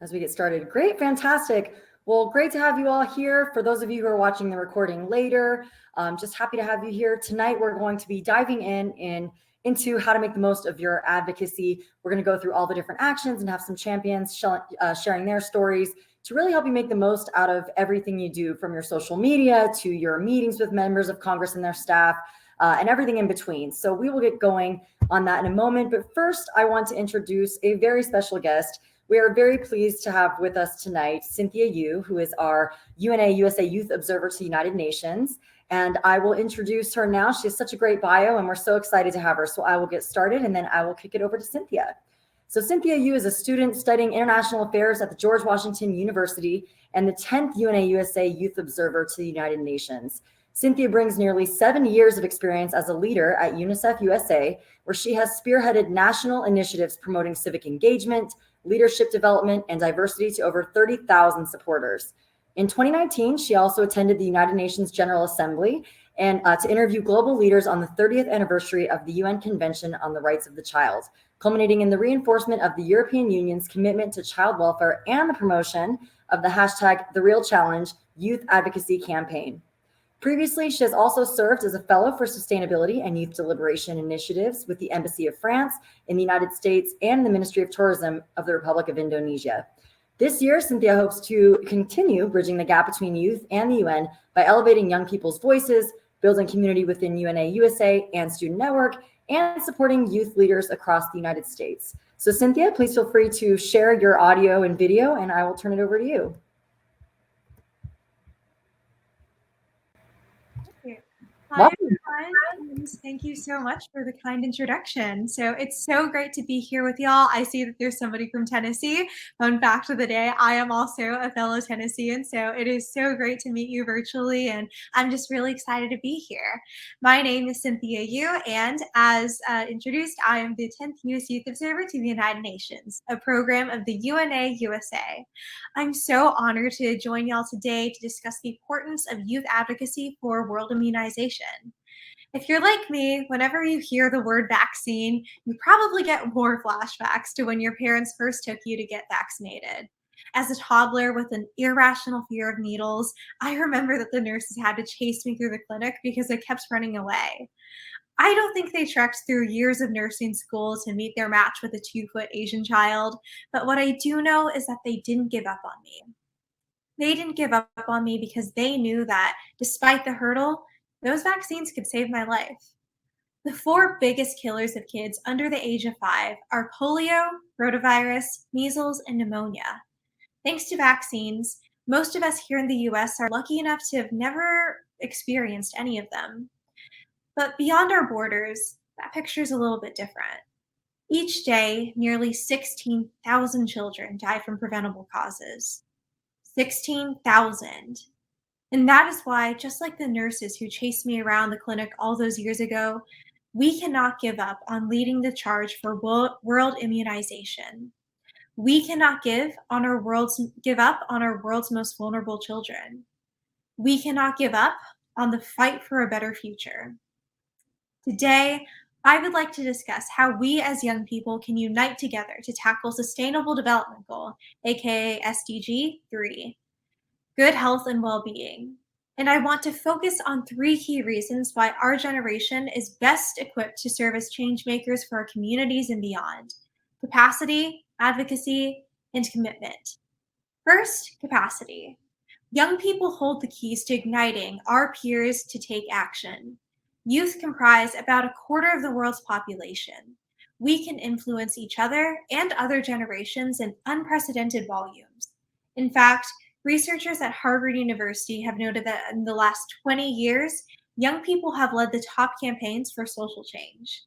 as we get started. Great, fantastic. Well, great to have you all here. For those of you who are watching the recording later, just happy to have you here. Tonight, we're going to be diving into how to make the most of your advocacy. We're going to go through all the different actions and have some champions sharing their stories to really help you make the most out of everything you do, from your social media to your meetings with members of Congress and their staff, and everything in between. So we will get going on that in a moment. But first, I want to introduce a very special guest. We are very pleased to have with us tonight Cynthia Yu, who is our UNA USA Youth Observer to the United Nations. And I will introduce her now. She has such a great bio, and we're so excited to have her. So I will get started, and then I will kick it over to Cynthia. So Cynthia Yu is a student studying international affairs at the George Washington University and the 10th UNA USA Youth Observer to the United Nations. Cynthia brings nearly 7 years of experience as a leader at Unicef USA, where she has spearheaded national initiatives promoting civic engagement, leadership development, and diversity to over 30,000 supporters. In 2019, she also attended the United Nations General Assembly and to interview global leaders on the 30th anniversary of the UN Convention on the Rights of the Child, culminating in the reinforcement of the European Union's commitment to child welfare and the promotion of the hashtag #TheRealChallenge Youth Advocacy Campaign. Previously, she has also served as a fellow for sustainability and youth deliberation initiatives with the Embassy of France in the United States and the Ministry of Tourism of the Republic of Indonesia. This year, Cynthia hopes to continue bridging the gap between youth and the UN by elevating young people's voices, building community within UNA USA and Student Network, and supporting youth leaders across the United States. So Cynthia, please feel free to share your audio and video, and I will turn it over to you. Hi, everyone. Thank you so much for the kind introduction. So it's so great to be here with y'all. I see that there's somebody from Tennessee. Fun fact of the day, I am also a fellow Tennessean, so it is so great to meet you virtually, and I'm just really excited to be here. My name is Cynthia Yu, and as introduced, I am the 10th U.S. Youth Observer to the United Nations, a program of the UNA USA. I'm so honored to join y'all today to discuss the importance of youth advocacy for world immunization. If you're like me, whenever you hear the word vaccine, you probably get more flashbacks to when your parents first took you to get vaccinated. As a toddler with an irrational fear of needles, I remember that the nurses had to chase me through the clinic because I kept running away. I don't think they trekked through years of nursing school to meet their match with a 2-foot Asian child, but what I do know is that they didn't give up on me. They didn't give up on me because they knew that, despite the hurdle, those vaccines could save my life. The 4 biggest killers of kids under the age of 5 are polio, rotavirus, measles, and pneumonia. Thanks to vaccines, most of us here in the US are lucky enough to have never experienced any of them. But beyond our borders, that picture is a little bit different. Each day, nearly 16,000 children die from preventable causes. 16,000. And that is why, just like the nurses who chased me around the clinic all those years ago, we cannot give up on leading the charge for world immunization. We cannot give up on our world's most vulnerable children. We cannot give up on the fight for a better future. Today, I would like to discuss how we as young people can unite together to tackle Sustainable Development Goal, aka SDG 3. Good health and well-being. And I want to focus on 3 key reasons why our generation is best equipped to serve as change makers for our communities and beyond: capacity, advocacy, and commitment. First, capacity. Young people hold the keys to igniting our peers to take action. Youth comprise about 1/4 of the world's population. We can influence each other and other generations in unprecedented volumes. In fact, researchers at Harvard University have noted that in the last 20 years, young people have led the top campaigns for social change.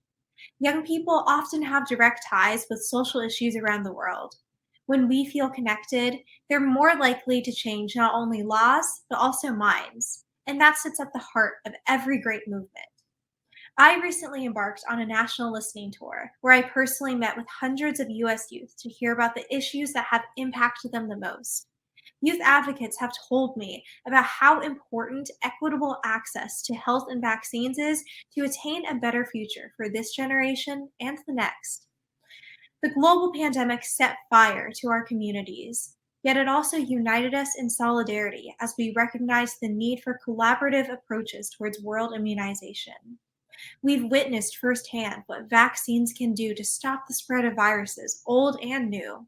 Young people often have direct ties with social issues around the world. When we feel connected, they're more likely to change not only laws, but also minds. And that sits at the heart of every great movement. I recently embarked on a national listening tour where I personally met with hundreds of US youth to hear about the issues that have impacted them the most. Youth advocates have told me about how important equitable access to health and vaccines is to attain a better future for this generation and the next. The global pandemic set fire to our communities, yet it also united us in solidarity as we recognized the need for collaborative approaches towards world immunization. We've witnessed firsthand what vaccines can do to stop the spread of viruses, old and new.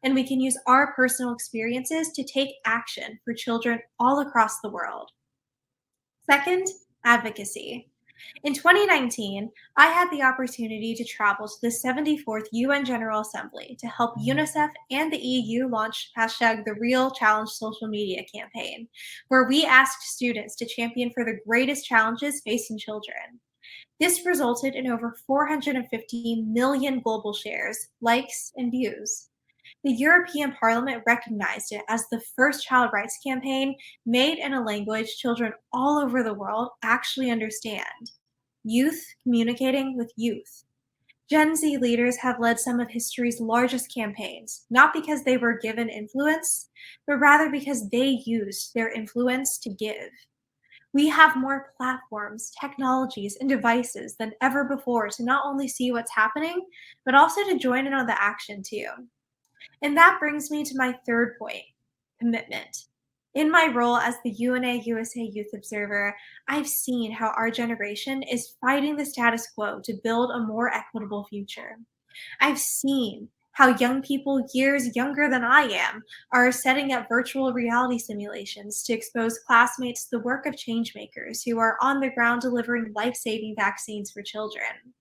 And we can use our personal experiences to take action for children all across the world. Second, advocacy. In 2019, I had the opportunity to travel to the 74th UN General Assembly to help Unicef and the EU launch #The Real Challenge social media campaign, where we asked students to champion for the greatest challenges facing children. This resulted in over 450 million global shares, likes, and views. The European Parliament recognized it as the first child rights campaign made in a language children all over the world actually understand. Youth communicating with youth. Gen Z leaders have led some of history's largest campaigns, not because they were given influence, but rather because they used their influence to give. We have more platforms, technologies, and devices than ever before to not only see what's happening, but also to join in on the action too. And that brings me to my third point, commitment. In my role as the UNA USA Youth Observer, I've seen how our generation is fighting the status quo to build a more equitable future. I've seen how young people years younger than I am are setting up virtual reality simulations to expose classmates to the work of changemakers who are on the ground delivering life-saving vaccines for children.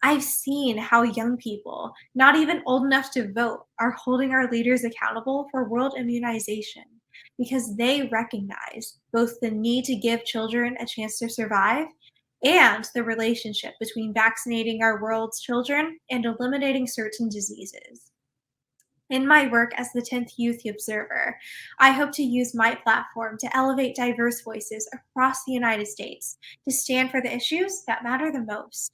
I've seen how young people, not even old enough to vote, are holding our leaders accountable for world immunization because they recognize both the need to give children a chance to survive and the relationship between vaccinating our world's children and eliminating certain diseases. In my work as the 10th Youth Observer, I hope to use my platform to elevate diverse voices across the United States to stand for the issues that matter the most.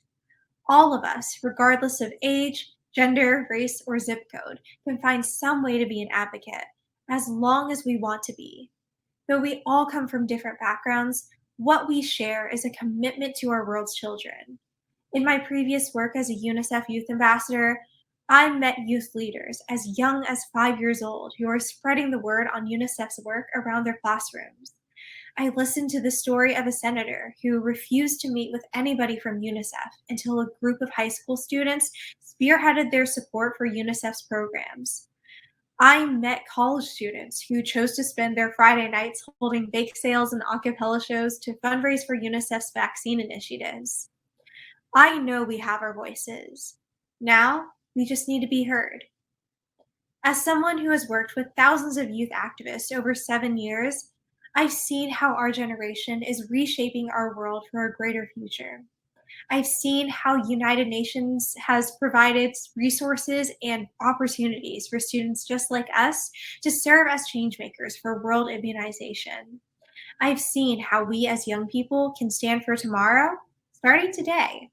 All of us, regardless of age, gender, race, or zip code, can find some way to be an advocate, as long as we want to be. Though we all come from different backgrounds, what we share is a commitment to our world's children. In my previous work as a UNICEF Youth Ambassador, I met youth leaders as young as 5 years old who are spreading the word on UNICEF's work around their classrooms. I listened to the story of a senator who refused to meet with anybody from UNICEF until a group of high school students spearheaded their support for UNICEF's programs. I met college students who chose to spend their Friday nights holding bake sales and a cappella shows to fundraise for UNICEF's vaccine initiatives. I know we have our voices. Now, we just need to be heard. As someone who has worked with thousands of youth activists over 7 years, I've seen how our generation is reshaping our world for a greater future. I've seen how United Nations has provided resources and opportunities for students just like us to serve as changemakers for world immunization. I've seen how we as young people can stand for tomorrow, starting today.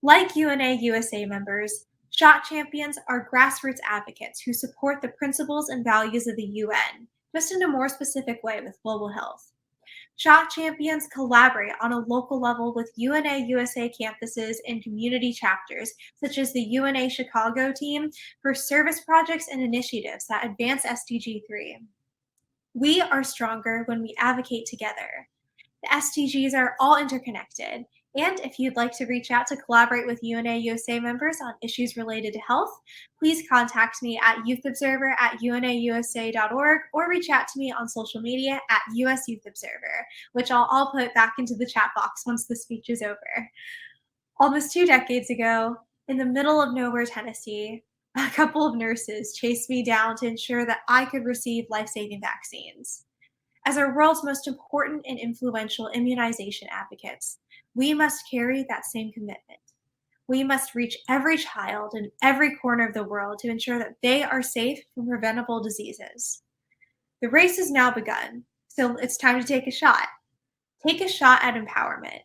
Like UNA USA members, SHOT champions are grassroots advocates who support the principles and values of the UN, just in a more specific way with global health. SHOT champions collaborate on a local level with UNA USA campuses and community chapters, such as the UNA Chicago team, for service projects and initiatives that advance SDG 3. We are stronger when we advocate together. The SDGs are all interconnected, and if you'd like to reach out to collaborate with UNA USA members on issues related to health, please contact me at youthobserver@unausa.org or reach out to me on social media at US Youth Observer, which I'll put back into the chat box once the speech is over. Almost 2 decades ago, in the middle of nowhere, Tennessee, a couple of nurses chased me down to ensure that I could receive life-saving vaccines. As our world's most important and influential immunization advocates, we must carry that same commitment. We must reach every child in every corner of the world to ensure that they are safe from preventable diseases. The race has now begun, so it's time to take a shot. Take a shot at empowerment.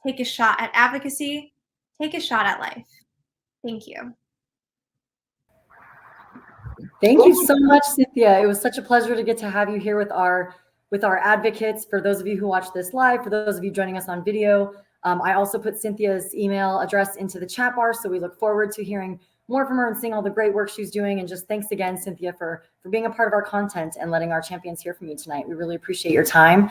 Take a shot at advocacy. Take a shot at life. Thank you. Thank you so much, Cynthia. It was such a pleasure to get to have you here with our advocates. For those of you who watch this live, for those of you joining us on video, I also put Cynthia's email address into the chat bar, so we look forward to hearing more from her and seeing all the great work she's doing. And just thanks again, Cynthia, for being a part of our content and letting our champions hear from you tonight. We really appreciate your time.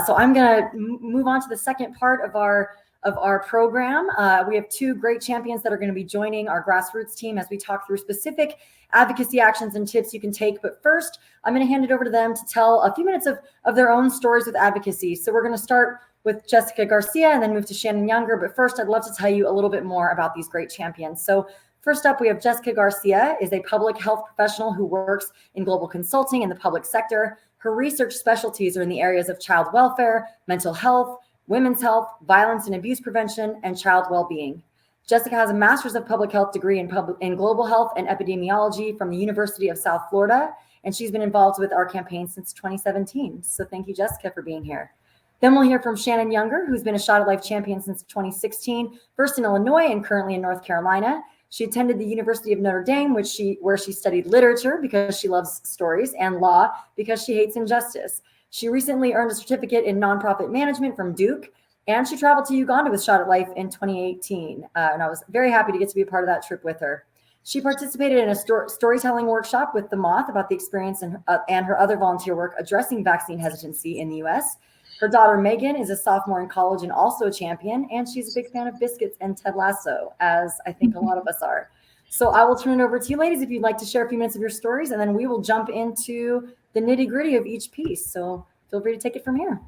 So I'm going to move on to the second part of our program. We have two great champions that are going to be joining our grassroots team as we talk through specific advocacy actions and tips you can take. But first, I'm going to hand it over to them to tell a few minutes of their own stories with advocacy. So we're going to start with Jessica Garcia and then move to Shannan Younger. But first, I'd love to tell you a little bit more about these great champions. So first up, we have Jessica Garcia, is a public health professional who works in global consulting in the public sector. Her research specialties are in the areas of child welfare, mental health, women's health, violence and abuse prevention, and child well-being. Jessica has a master's of public health degree in global health and epidemiology from the University of South Florida, and she's been involved with our campaign since 2017. So thank you, Jessica, for being here. Then we'll hear from Shannan Younger, who's been a Shot at Life champion since 2016, first in Illinois and currently in North Carolina. She attended the University of Notre Dame, where she studied literature because she loves stories and law because she hates injustice. She recently earned a certificate in nonprofit management from Duke, and she traveled to Uganda with Shot at Life in 2018. And I was very happy to get to be a part of that trip with her. She participated in a storytelling workshop with The Moth about the experience and her other volunteer work addressing vaccine hesitancy in the US. Her daughter, Megan, is a sophomore in college and also a champion, and she's a big fan of biscuits and Ted Lasso, as I think a lot of us are. So I will turn it over to you, ladies, if you'd like to share a few minutes of your stories, and then we will jump into the nitty-gritty of each piece. So feel free to take it from here.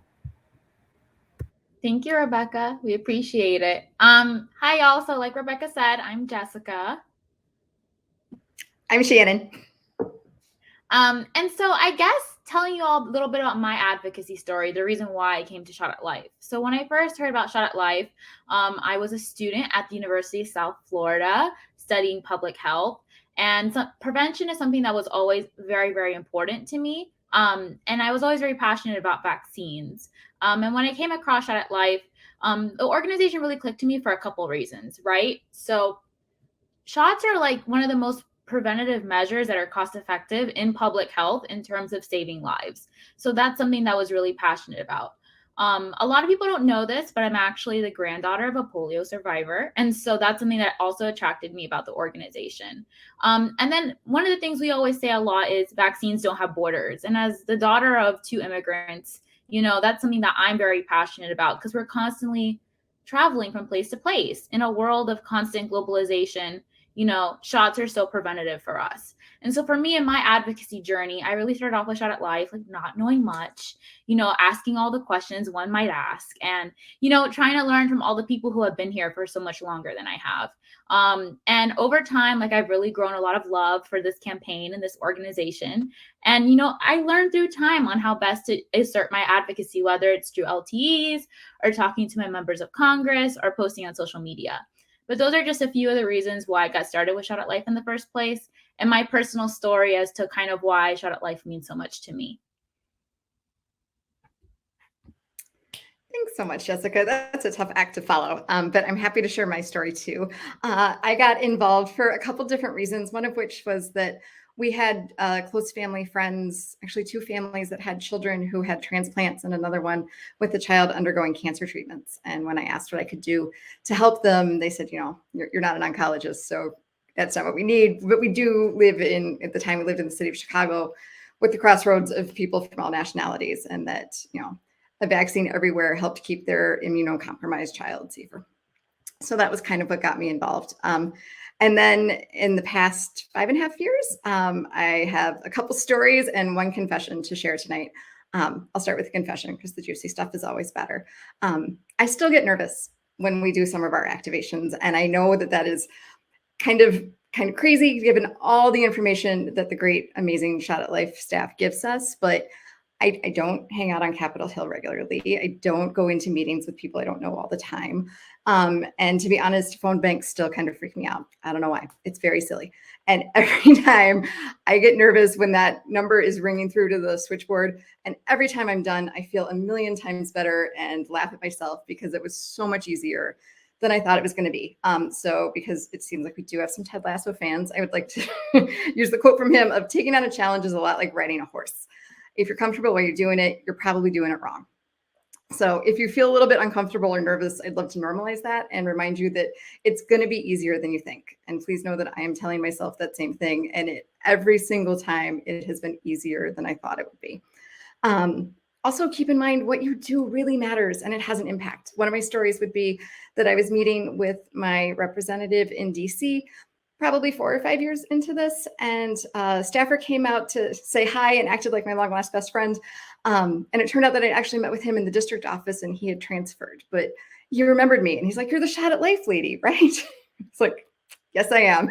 Thank you, Rebecca. We appreciate it. Hi, y'all. So like Rebecca said, I'm Jessica. I'm Shannan. And so I guess telling you all a little bit about my advocacy story, the reason why I came to Shot at Life. So when I first heard about Shot at Life, I was a student at the University of South Florida studying public health. And prevention is something that was always very, very important to me. And I was always very passionate about vaccines. And when I came across Shot at Life, the organization really clicked to me for a couple of reasons, right? So shots are like one of the most preventative measures that are cost effective in public health in terms of saving lives. So that's something that I was really passionate about. A lot of people don't know this, but I'm actually the granddaughter of a polio survivor. And so that's something that also attracted me about the organization. And then one of the things we always say a lot is vaccines don't have borders. And as the daughter of two immigrants, you know, that's something that I'm very passionate about because we're constantly traveling from place to place in a world of constant globalization. You know, shots are so preventative for us. And so for me in my advocacy journey, I really started off with Shot at Life, like not knowing much, you know, asking all the questions one might ask and, you know, trying to learn from all the people who have been here for so much longer than I have. And over time, like I've really grown a lot of love for this campaign and this organization. And, you know, I learned through time on how best to assert my advocacy, whether it's through LTEs or talking to my members of Congress or posting on social media. But those are just a few of the reasons why I got started with Shot at Life in the first place and my personal story as to kind of why Shot at Life means so much to me. Thanks so much, Jessica. That's a tough act to follow, but I'm happy to share my story too. I got involved for a couple different reasons, one of which was that we had close family friends, actually two families that had children who had transplants and another one with a child undergoing cancer treatments. And when I asked what I could do to help them, they said, you know, you're not an oncologist, so that's not what we need. But we do live at the time we lived in the city of Chicago with the crossroads of people from all nationalities, and that, you know, a vaccine everywhere helped keep their immunocompromised child safer. So that was kind of what got me involved. And then in the past 5.5 years, I have a couple stories and one confession to share tonight. I'll start with the confession because the juicy stuff is always better. I still get nervous when we do some of our activations. And I know that that is kind of crazy given all the information that the great, amazing Shot at Life staff gives us. But I don't hang out on Capitol Hill regularly. I don't go into meetings with people I don't know all the time. And to be honest, phone banks still kind of freak me out. I don't know why. It's very silly. And every time I get nervous when that number is ringing through to the switchboard. And every time I'm done, I feel a million times better and laugh at myself because it was so much easier than I thought it was going to be. So because it seems like we do have some Ted Lasso fans, I would like to use the quote from him of taking on a challenge is a lot like riding a horse. If you're comfortable while you're doing it, you're probably doing it wrong. So if you feel a little bit uncomfortable or nervous, I'd love to normalize that and remind you that it's going to be easier than you think. And please know that I am telling myself that same thing. And every single time it has been easier than I thought it would be. Also, keep in mind what you do really matters and it has an impact. One of my stories would be that I was meeting with my representative in DC, probably 4 or 5 years into this, and a staffer came out to say hi and acted like my long lost best friend. And it turned out that I actually met with him in the district office and he had transferred, but he remembered me and he's like, "You're the Shot at Life lady, right?" It's like, yes, I am.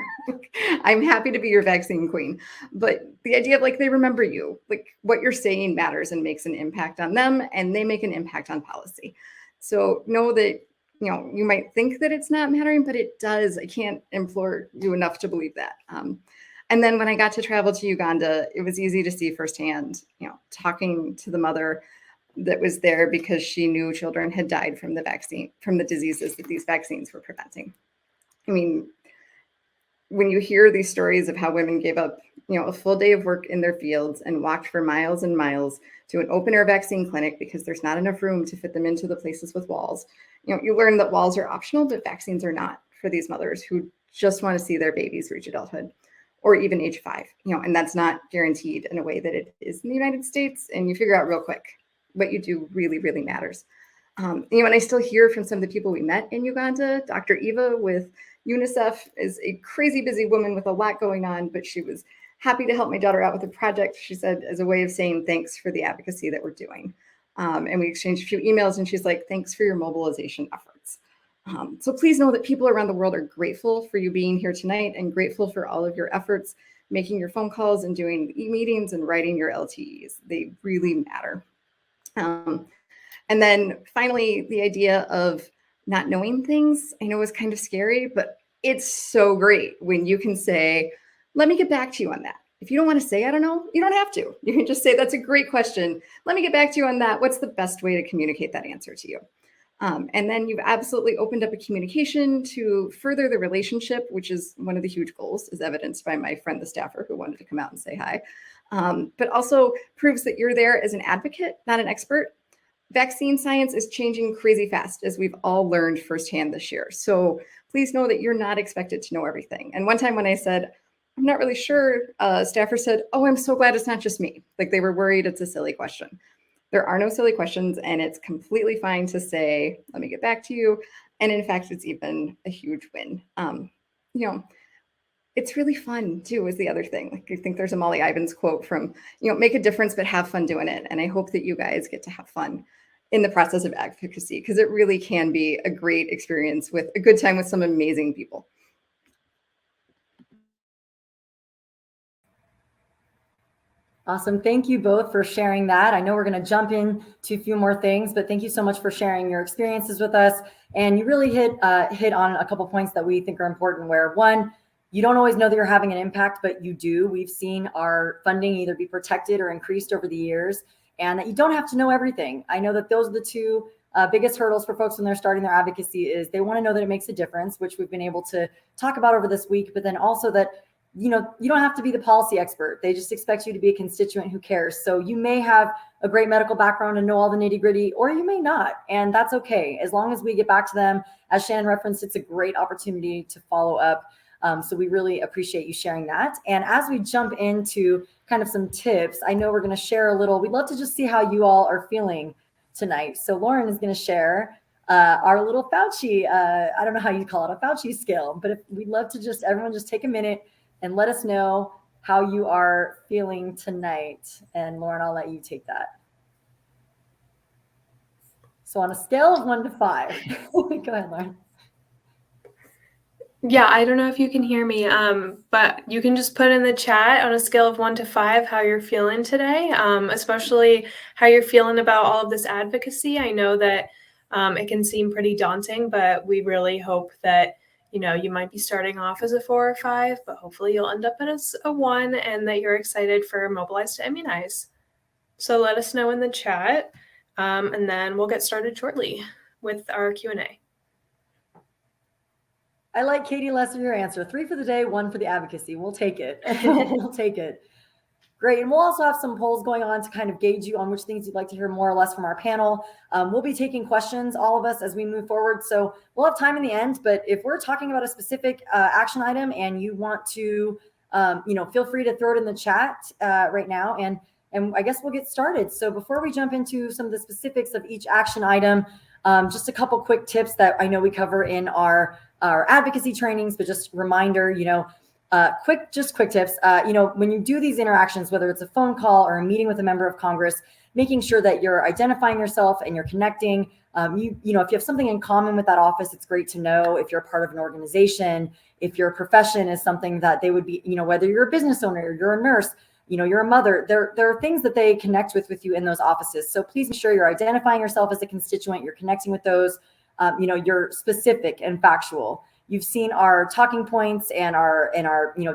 I'm happy to be your vaccine queen. But the idea of like, they remember you, like what you're saying matters and makes an impact on them and they make an impact on policy. So know that, you might think that it's not mattering, but it does. I can't implore you enough to believe that. And then when I got to travel to Uganda, it was easy to see firsthand, talking to the mother that was there because she knew children had died from the diseases that these vaccines were preventing. I mean, when you hear these stories of how women gave up, a full day of work in their fields and walked for miles and miles to an open air vaccine clinic because there's not enough room to fit them into the places with walls, you learn that walls are optional, but vaccines are not for these mothers who just want to see their babies reach adulthood or even age 5, and that's not guaranteed in a way that it is in the United States. And you figure out real quick what you do really, really matters. And I still hear from some of the people we met in Uganda. Dr. Eva with Unicef is a crazy busy woman with a lot going on, but she was happy to help my daughter out with a project, she said, as a way of saying thanks for the advocacy that we're doing. And we exchanged a few emails and she's like, "Thanks for your mobilization efforts." So please know that people around the world are grateful for you being here tonight and grateful for all of your efforts, making your phone calls and doing e-meetings and writing your LTEs. They really matter. And then finally, the idea of not knowing things, I know is kind of scary, but it's so great when you can say, "Let me get back to you on that." If you don't want to say, "I don't know," you don't have to. You can just say, "That's a great question. Let me get back to you on that. What's the best way to communicate that answer to you?" And then you've absolutely opened up a communication to further the relationship, which is one of the huge goals, as evidenced by my friend, the staffer, who wanted to come out and say hi, but also proves that you're there as an advocate, not an expert. Vaccine science is changing crazy fast, as we've all learned firsthand this year. So please know that you're not expected to know everything. And one time when I said, "I'm not really sure," staffer said, "Oh, I'm so glad it's not just me." Like they were worried it's a silly question. There are no silly questions, and it's completely fine to say, "Let me get back to you." And in fact, it's even a huge win. It's really fun too, is the other thing. Like I think there's a Molly Ivins quote from, "Make a difference, but have fun doing it." And I hope that you guys get to have fun in the process of advocacy, because it really can be a great experience with a good time with some amazing people. Awesome. Thank you both for sharing that. I know we're going to jump in to a few more things, but thank you so much for sharing your experiences with us. And you really hit on a couple points that we think are important, where one, you don't always know that you're having an impact, but you do. We've seen our funding either be protected or increased over the years, and that you don't have to know everything. I know that those are the two biggest hurdles for folks when they're starting their advocacy. Is they want to know that it makes a difference, which we've been able to talk about over this week, but then also that you don't have to be the policy expert. They just expect you to be a constituent who cares. So you may have a great medical background and know all the nitty gritty, or you may not. And that's okay. As long as we get back to them, as Shannan referenced, it's a great opportunity to follow up. So we really appreciate you sharing that. And as we jump into kind of some tips, I know we're going to share a little, we'd love to just see how you all are feeling tonight. So Lauren is going to share our little Fauci, I don't know how you call it, a Fauci scale, but we'd love to everyone just take a minute and let us know how you are feeling tonight. And Lauren, I'll let you take that. So on a scale of 1 to 5, go ahead, Lauren. Yeah, I don't know if you can hear me, but you can just put in the chat on a scale of 1 to 5 how you're feeling today, especially how you're feeling about all of this advocacy. I know that it can seem pretty daunting, but we really hope that you might be starting off as a 4 or 5, but hopefully you'll end up as a 1 and that you're excited for Mobilize to Immunize. So let us know in the chat, and then we'll get started shortly with our Q&A. I like Katie Lesser, your answer. 3 for the day, 1 for the advocacy. We'll take it. We'll take it. Great. And we'll also have some polls going on to kind of gauge you on which things you'd like to hear more or less from our panel. We'll be taking questions, all of us, as we move forward. So we'll have time in the end. But if we're talking about a specific action item and you want to, feel free to throw it in the chat right now. And I guess we'll get started. So before we jump into some of the specifics of each action item, just a couple quick tips that I know we cover in our advocacy trainings, but just reminder, quick tips. When you do these interactions, whether it's a phone call or a meeting with a member of Congress, making sure that you're identifying yourself and you're connecting. If you have something in common with that office, it's great to know. If you're part of an organization, if your profession is something that they would be, whether you're a business owner, you're a nurse, you're a mother, there are things that they connect with you in those offices. So please make sure you're identifying yourself as a constituent, you're connecting with those, you're specific and factual. You've seen our talking points and our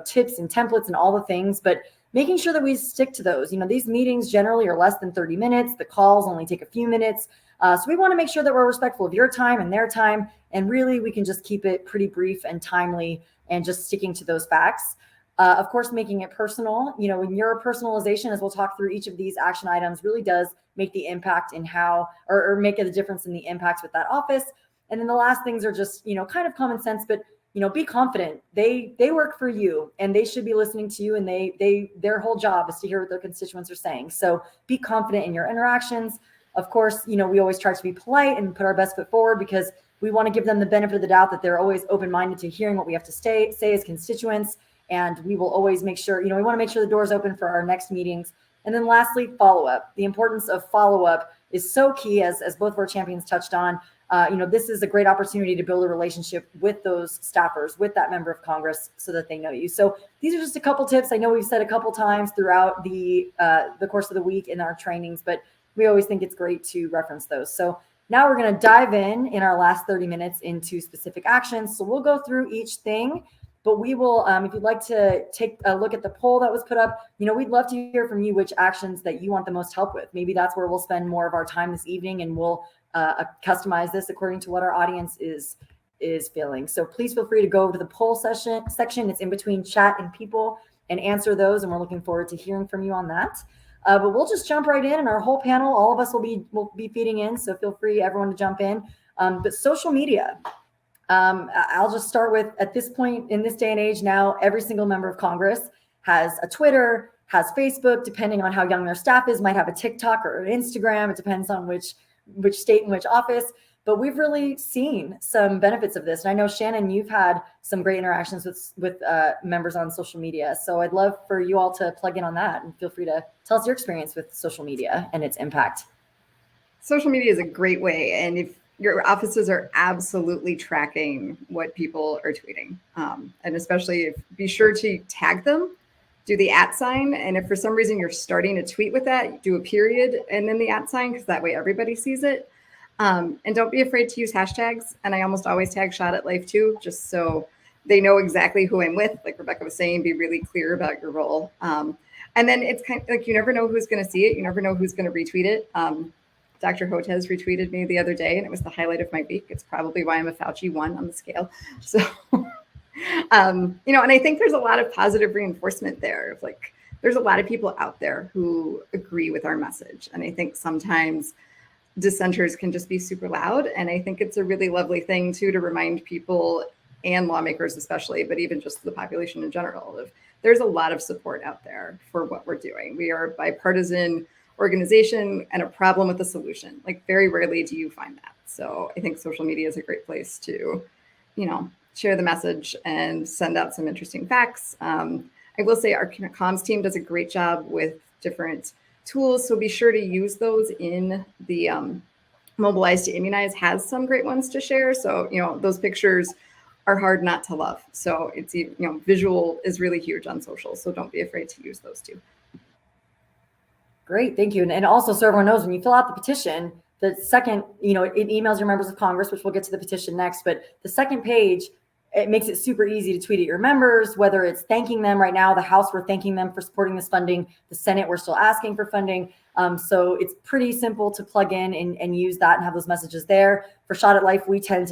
tips and templates and all the things, but making sure that we stick to those. These meetings generally are less than 30 minutes. The calls only take a few minutes. So we want to make sure that we're respectful of your time and their time. And really, we can just keep it pretty brief and timely and just sticking to those facts. Of course, making it personal. When your personalization, as we'll talk through each of these action items, really does make the impact in how, or make a difference in the impacts with that office. And then the last things are just, kind of common sense, but, be confident. They work for you and they should be listening to you, and their whole job is to hear what their constituents are saying. So be confident in your interactions. Of course, we always try to be polite and put our best foot forward because we want to give them the benefit of the doubt that they're always open-minded to hearing what we have to say as constituents. And we will always make sure, we want to make sure the door's open for our next meetings. And then lastly, follow-up. The importance of follow-up is so key, as both of our champions touched on. This is a great opportunity to build a relationship with those staffers, with that member of Congress, so that they know you. So these are just a couple tips. I know we've said a couple times throughout the course of the week in our trainings, but we always think it's great to reference those. So now we're going to dive in our last 30 minutes into specific actions. So we'll go through each thing, but we will, if you'd like to take a look at the poll that was put up, we'd love to hear from you which actions that you want the most help with. Maybe that's where we'll spend more of our time this evening, and we'll customize this according to what our audience is feeling. So please feel free to go over to the poll section. It's in between chat and people, and answer those. And we're looking forward to hearing from you on that. But we'll just jump right in, and our whole panel, all of us will be feeding in. So feel free, everyone, to jump in. But social media. I'll just start with, at this point in this day and age now, every single member of Congress has a Twitter, has Facebook, depending on how young their staff is, might have a TikTok or an Instagram. It depends on which state and which office. But we've really seen some benefits of this. And I know, Shannan, you've had some great interactions with members on social media. So I'd love for you all to plug in on that, and feel free to tell us your experience with social media and its impact. Social media is a great way. And if your offices are absolutely tracking what people are tweeting, and especially be sure to tag them, do the @ sign. And if for some reason you're starting a tweet with that, do a period and then the @ sign, because that way everybody sees it. And don't be afraid to use hashtags. And I almost always tag Shot at Life too, just so they know exactly who I'm with. Like Rebecca was saying, be really clear about your role. And then it's kind of like, you never know who's going to see it. You never know who's going to retweet it. Dr. Hotez retweeted me the other day, and it was the highlight of my week. It's probably why I'm a Fauci 1 on the scale. So, and I think there's a lot of positive reinforcement there. Of like, there's a lot of people out there who agree with our message. And I think sometimes dissenters can just be super loud. And I think it's a really lovely thing too, to remind people, and lawmakers especially, but even just the population in general, of there's a lot of support out there for what we're doing. We are a bipartisan organization, and a problem with a solution. Like, very rarely do you find that. So I think social media is a great place to, share the message and send out some interesting facts. I will say our comms team does a great job with different tools. So be sure to use those in the Mobilize to Immunize has some great ones to share. So, those pictures are hard not to love. So it's, visual is really huge on social. So don't be afraid to use those too. Great, thank you. And also, so everyone knows, when you fill out the petition, the second, it emails your members of Congress, which we'll get to the petition next, but the second page, it makes it super easy to tweet at your members, whether it's thanking them. Right now, the House, we're thanking them for supporting this funding. The Senate, we're still asking for funding. So it's pretty simple to plug in and use that and have those messages there. For Shot at Life, we like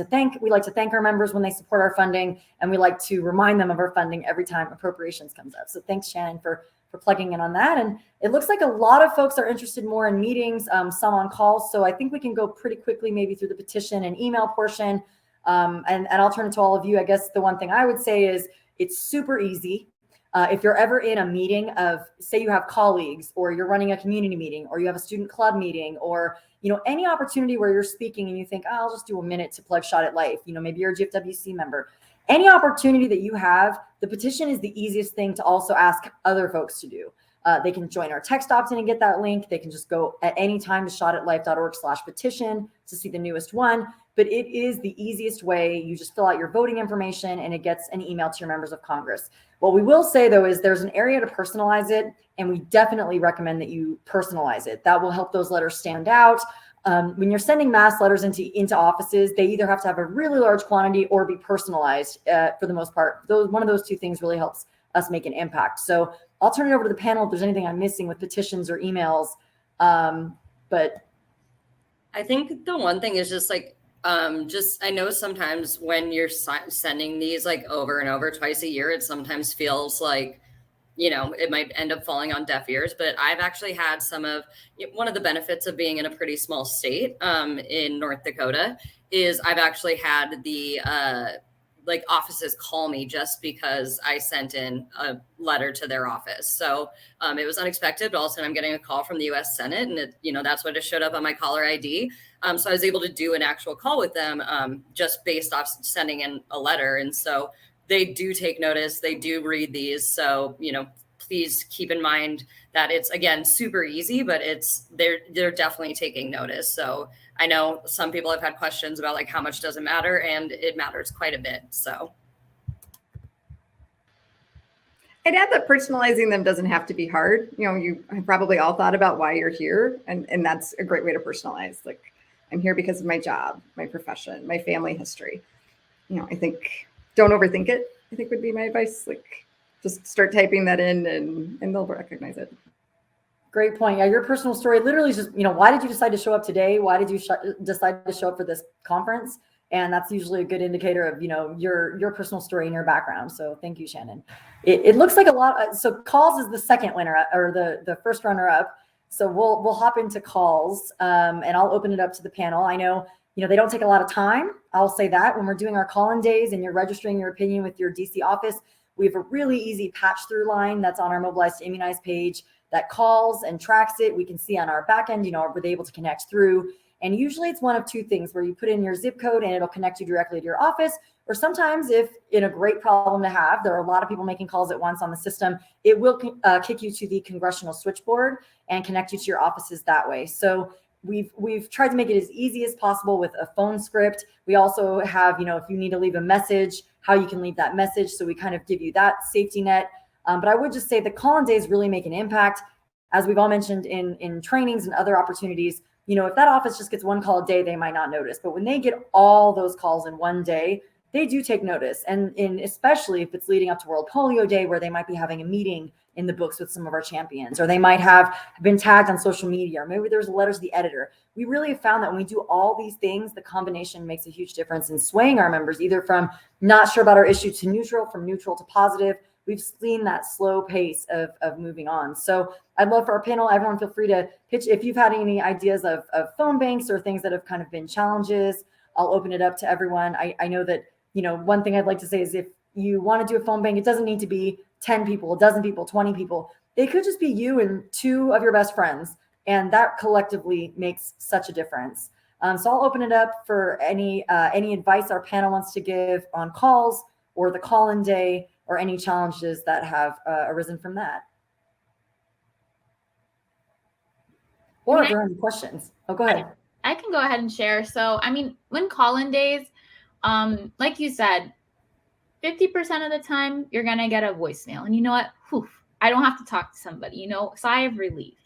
to thank our members when they support our funding, and we like to remind them of our funding every time appropriations comes up. So thanks, Shannan, for for plugging in on that. And it looks like a lot of folks are interested more in meetings, some on calls. So I think we can go pretty quickly, maybe through the petition and email portion. And I'll turn it to all of you. I guess the one thing I would say is it's super easy. If you're ever in a meeting of, say you have colleagues, or you're running a community meeting, or you have a student club meeting, or any opportunity where you're speaking and you think, oh, I'll just do a minute to plug Shot at Life. Maybe you're a GFWC member. Any opportunity that you have, the petition is the easiest thing to also ask other folks to do. They can join our text opt-in and get that link. They can just go at any time to shotatlife.org/petition to see the newest one. But it is the easiest way. You just fill out your voting information and it gets an email to your members of Congress. What we will say, though, is there's an area to personalize it, and we definitely recommend that you personalize it. That will help those letters stand out. When you're sending mass letters into offices, they either have to have a really large quantity or be personalized for the most part. One of those two things really helps us make an impact. So I'll turn it over to the panel if there's anything I'm missing with petitions or emails. But I think the one thing is just like, I know sometimes when you're sending these like over and over twice a year, it sometimes feels like, it might end up falling on deaf ears, but I've actually had one of the benefits of being in a pretty small state in North Dakota is I've actually had the offices call me just because I sent in a letter to their office. So it was unexpected, but also I'm getting a call from the US Senate, and that's what just showed up on my caller ID. So I was able to do an actual call with them just based off sending in a letter. And so they do take notice. They do read these. So, please keep in mind that it's, again, super easy, but they're definitely taking notice. So I know some people have had questions about like how much does it matter, and it matters quite a bit. So I'd add that personalizing them doesn't have to be hard. You have probably all thought about why you're here, and that's a great way to personalize. Like, I'm here because of my job, my profession, my family history. I think don't overthink it, I think would be my advice. Like, just start typing that in and they'll recognize it. Great point. Yeah, your personal story literally is just, why did you decide to show up today? Why did you decide to show up for this conference? And that's usually a good indicator of, your personal story and your background. So thank you, Shannan. It looks like a lot. So calls is the second winner, or the first runner up. So we'll hop into calls and I'll open it up to the panel. I know, they don't take a lot of time. I'll say that when we're doing our call-in days and you're registering your opinion with your DC office, we have a really easy patch through line that's on our Mobilize to Immunize page that calls and tracks it. We can see on our back end, are they able to connect through? And usually it's one of two things, where you put in your zip code and it'll connect you directly to your office. Or sometimes, if in a great problem to have, there are a lot of people making calls at once on the system, it will kick you to the congressional switchboard and connect you to your offices that way. So we've tried to make it as easy as possible with a phone script. We also have, if you need to leave a message, how you can leave that message. So we kind of give you that safety net. But I would just say the call-in days really make an impact. As we've all mentioned in trainings and other opportunities, if that office just gets one call a day, they might not notice. But when they get all those calls in one day, they do take notice. And especially if it's leading up to World Polio Day, where they might be having a meeting in the books with some of our champions, or they might have been tagged on social media, or maybe there's a letter to the editor. We really have found that when we do all these things, the combination makes a huge difference in swaying our members, either from not sure about our issue to neutral, from neutral to positive. We've seen that slow pace of moving on. So I'd love for our panel, everyone feel free to pitch if you've had any ideas of phone banks or things that have kind of been challenges. I'll open it up to everyone. I know that, one thing I'd like to say is if you want to do a phone bank, it doesn't need to be 10 people, a dozen people, 20 people. It could just be you and two of your best friends. And that collectively makes such a difference. So I'll open it up for any advice our panel wants to give on calls or the call-in day, or any challenges that have arisen from that. Or if there are any questions. Oh, go ahead. I can go ahead and share. So, when call-in days, like you said, 50% of the time you're going to get a voicemail. And you know what? Whew, I don't have to talk to somebody, sigh of relief.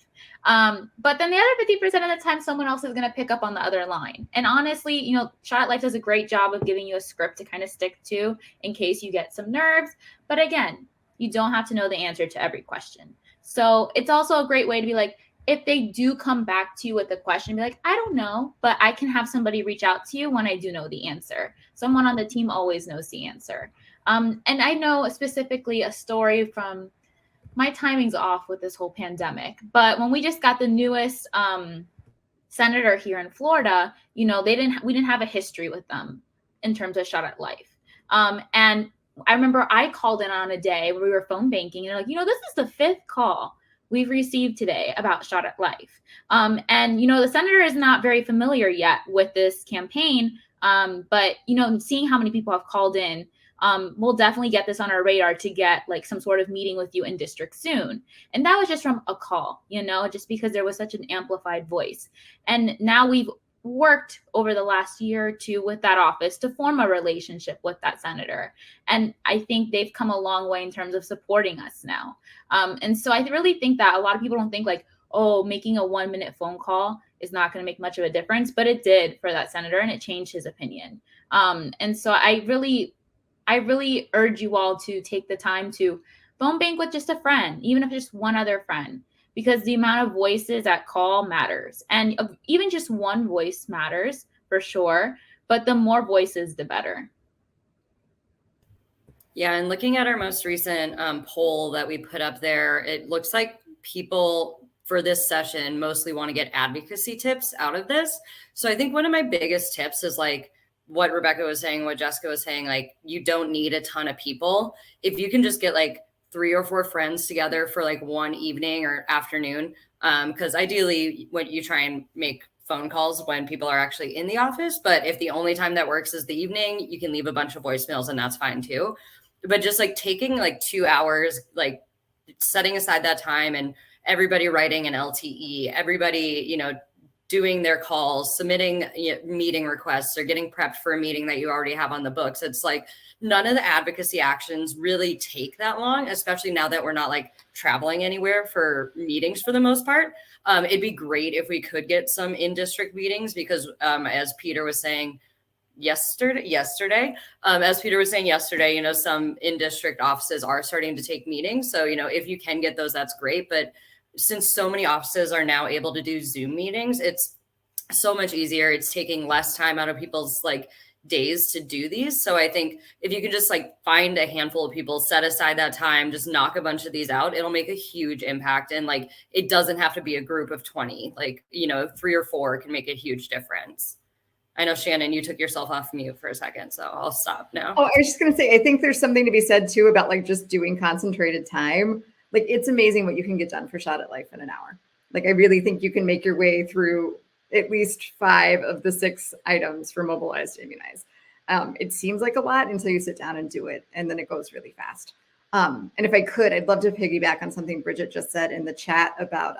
But then the other 50% of the time, someone else is going to pick up on the other line. And honestly, Shot at Life does a great job of giving you a script to kind of stick to in case you get some nerves. But again, you don't have to know the answer to every question. So it's also a great way to be like, if they do come back to you with a question, be like, I don't know, but I can have somebody reach out to you when I do know the answer. Someone on the team always knows the answer. And I know specifically a story from my timing's off with this whole pandemic. But when we just got the newest senator here in Florida, we didn't have a history with them in terms of Shot at Life. And I remember I called in on a day where we were phone banking, and they're like, this is the 5th call we've received today about Shot at Life. And the senator is not very familiar yet with this campaign. But seeing how many people have called in, we'll definitely get this on our radar to get like some sort of meeting with you in district soon. And that was just from a call, just because there was such an amplified voice. And now we've worked over the last year or two with that office to form a relationship with that senator. And I think they've come a long way in terms of supporting us now. And so I really think that a lot of people don't think like, oh, making a 1-minute phone call is not going to make much of a difference, but it did for that senator, and it changed his opinion. And so I really urge you all to take the time to phone bank with just a friend, even if just one other friend, because the amount of voices that call matters. And even just one voice matters for sure, but the more voices, the better. Yeah, and looking at our most recent poll that we put up there, it looks like people for this session mostly want to get advocacy tips out of this. So I think one of my biggest tips is like what Rebecca was saying, what Jessica was saying, like you don't need a ton of people. If you can just get like 3 or 4 friends together for like one evening or afternoon, because ideally when you try and make phone calls when people are actually in the office, but if the only time that works is the evening, you can leave a bunch of voicemails and that's fine too. But just like taking like 2 hours, like setting aside that time and everybody writing an LTE, everybody, doing their calls, submitting meeting requests or getting prepped for a meeting that you already have on the books. It's like none of the advocacy actions really take that long, especially now that we're not like traveling anywhere for meetings for the most part. It'd be great if we could get some in-district meetings because as Peter was saying yesterday, some in-district offices are starting to take meetings. So, if you can get those, that's great. But since so many offices are now able to do Zoom meetings, it's so much easier. It's taking less time out of people's like days to do these. So I think if you can just like find a handful of people, set aside that time, just knock a bunch of these out, it'll make a huge impact. And like, it doesn't have to be a group of 20, like, 3 or 4 can make a huge difference. I know, Shannan, you took yourself off mute for a second, so I'll stop now. Oh, I was just going to say, I think there's something to be said too about like just doing concentrated time. Like it's amazing what you can get done for Shot at Life in an hour. Like I really think you can make your way through at least 5 of the 6 items for Mobilize to Immunize. It seems like a lot until you sit down and do it, and then it goes really fast. And if I could, I'd love to piggyback on something Bridget just said in the chat about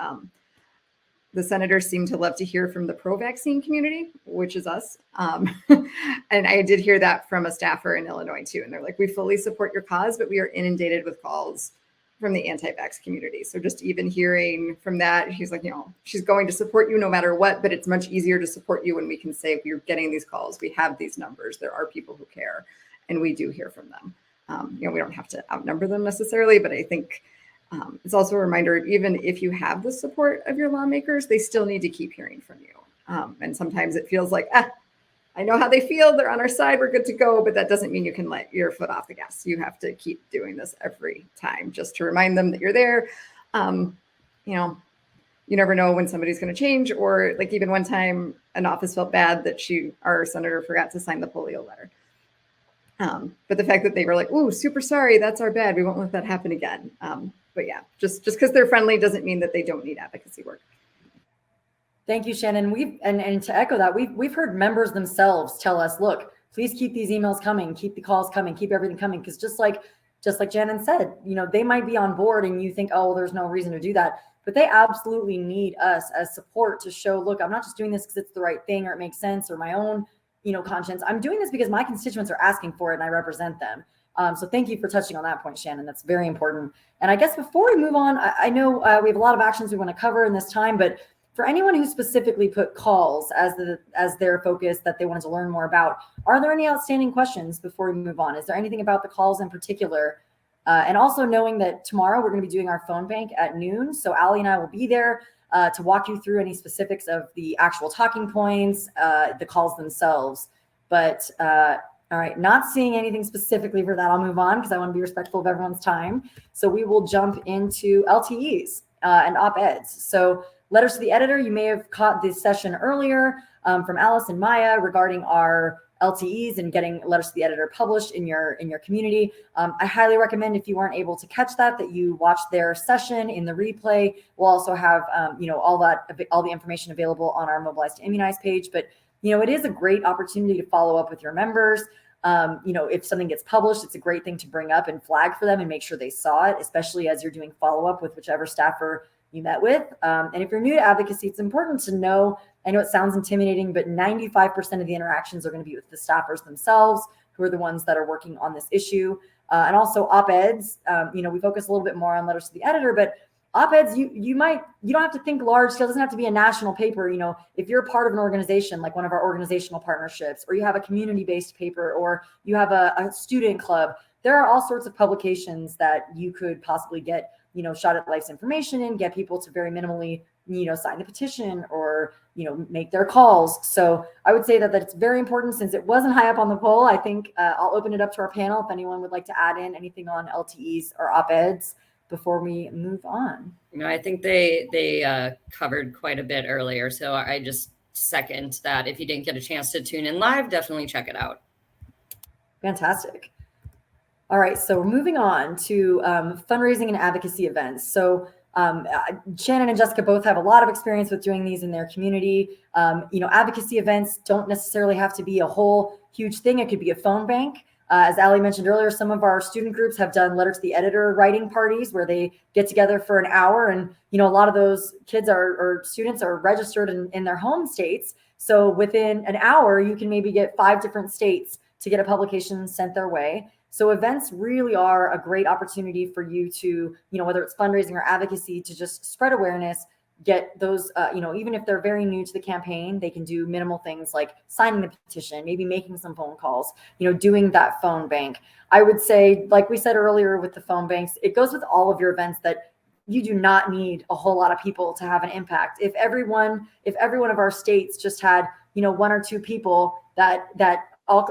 the senators seem to love to hear from the pro-vaccine community, which is us. And I did hear that from a staffer in Illinois too. And they're like, we fully support your cause, but we are inundated with calls from the anti-vax community. So just even hearing from that, he's like, she's going to support you no matter what, but it's much easier to support you when we can say we're getting these calls, we have these numbers, there are people who care, and we do hear from them. We don't have to outnumber them necessarily, but I think it's also a reminder, even if you have the support of your lawmakers, they still need to keep hearing from you. And sometimes it feels like, I know how they feel. They're on our side. We're good to go. But that doesn't mean you can let your foot off the gas. You have to keep doing this every time just to remind them that you're there. You never know when somebody's going to change, or like even one time an office felt bad that our senator forgot to sign the polio letter. But the fact that they were like, "Ooh, super sorry. That's our bad. We won't let that happen again." But yeah, just because they're friendly doesn't mean that they don't need advocacy work. Thank you, Shannan. And to echo that, we've heard members themselves tell us, look, please keep these emails coming, keep the calls coming, keep everything coming. Because just like Shannan said, they might be on board and you think, oh, well, there's no reason to do that. But they absolutely need us as support to show, look, I'm not just doing this because it's the right thing or it makes sense or my own, conscience. I'm doing this because my constituents are asking for it and I represent them. So thank you for touching on that point, Shannan. That's very important. And I guess before we move on, I know we have a lot of actions we want to cover in this time, but for anyone who specifically put calls as their focus that they wanted to learn more about, are there any outstanding questions before we move on? Is there anything about the calls in particular? And also knowing that tomorrow we're going to be doing our phone bank at noon. So Allie and I will be there to walk you through any specifics of the actual talking points, the calls themselves. But All right, not seeing anything specifically for that. I'll move on because I want to be respectful of everyone's time. So we will jump into LTEs and op-eds. So letters to the editor, you may have caught this session earlier from Alice and Maya regarding our LTEs and getting letters to the editor published in your community. I highly recommend, if you weren't able to catch that you watch their session in the replay. We'll also have all the information available on our Mobilize to Immunize page. But it is a great opportunity to follow up with your members. If something gets published, it's a great thing to bring up and flag for them and make sure they saw it, especially as you're doing follow-up with whichever staffer you met with. And if you're new to advocacy, it's important to know, I know it sounds intimidating, but 95% of the interactions are going to be with the staffers themselves, who are the ones that are working on this issue. And also op-eds, we focus a little bit more on letters to the editor, but op-eds, you don't have to think large scale. It doesn't have to be a national paper. If you're part of an organization, like one of our organizational partnerships, or you have a community-based paper, or you have a student club, there are all sorts of publications that you could possibly get, Shot at Life's information in, get people to very minimally, sign the petition or, make their calls. So I would say that it's very important. Since it wasn't high up on the poll, I think I'll open it up to our panel if anyone would like to add in anything on LTEs or op-eds before we move on. I think they covered quite a bit earlier. So I just second that. If you didn't get a chance to tune in live, definitely check it out. Fantastic. All right, so we're moving on to fundraising and advocacy events. So Shannan and Jessica both have a lot of experience with doing these in their community. Advocacy events don't necessarily have to be a whole huge thing. It could be a phone bank. As Ali mentioned earlier, some of our student groups have done letter to the editor writing parties where they get together for an hour. And, a lot of those kids or students are registered in their home states. So within an hour, you can maybe get 5 different states to get a publication sent their way. So events really are a great opportunity for you to, whether it's fundraising or advocacy, to just spread awareness, get those, even if they're very new to the campaign, they can do minimal things like signing the petition, maybe making some phone calls, doing that phone bank. I would say, like we said earlier with the phone banks, it goes with all of your events that you do not need a whole lot of people to have an impact. If every one of our states just had, 1 or 2 people that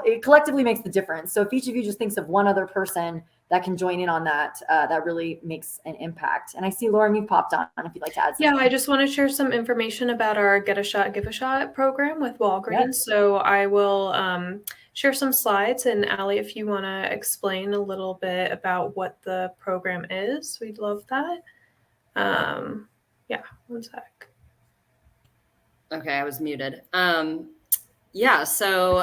it collectively makes the difference. So if each of you just thinks of one other person that can join in on that, that really makes an impact. And I see, Lauren, you popped on if you'd like to add something. Yeah, I just want to share some information about our Get a Shot, Give a Shot program with Walgreens. Yes. So I will share some slides. And Ali, if you want to explain a little bit about what the program is, we'd love that. Yeah, one sec. Okay, I was muted. So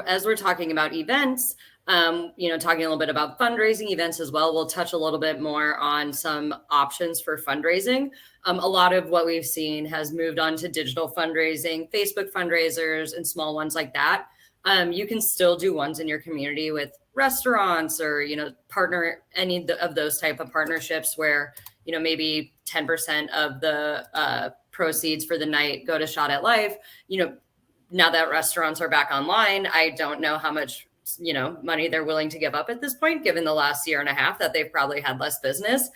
as we're talking about events, talking a little bit about fundraising events as well, we'll touch a little bit more on some options for fundraising. A lot of what we've seen has moved on to digital fundraising, Facebook fundraisers, and small ones like that. You can still do ones in your community with restaurants or, partner any of those type of partnerships where, maybe 10% of the proceeds for the night go to Shot at Life. Now that restaurants are back online, I don't know how much, money they're willing to give up at this point, given the last year and a half that they've probably had less business.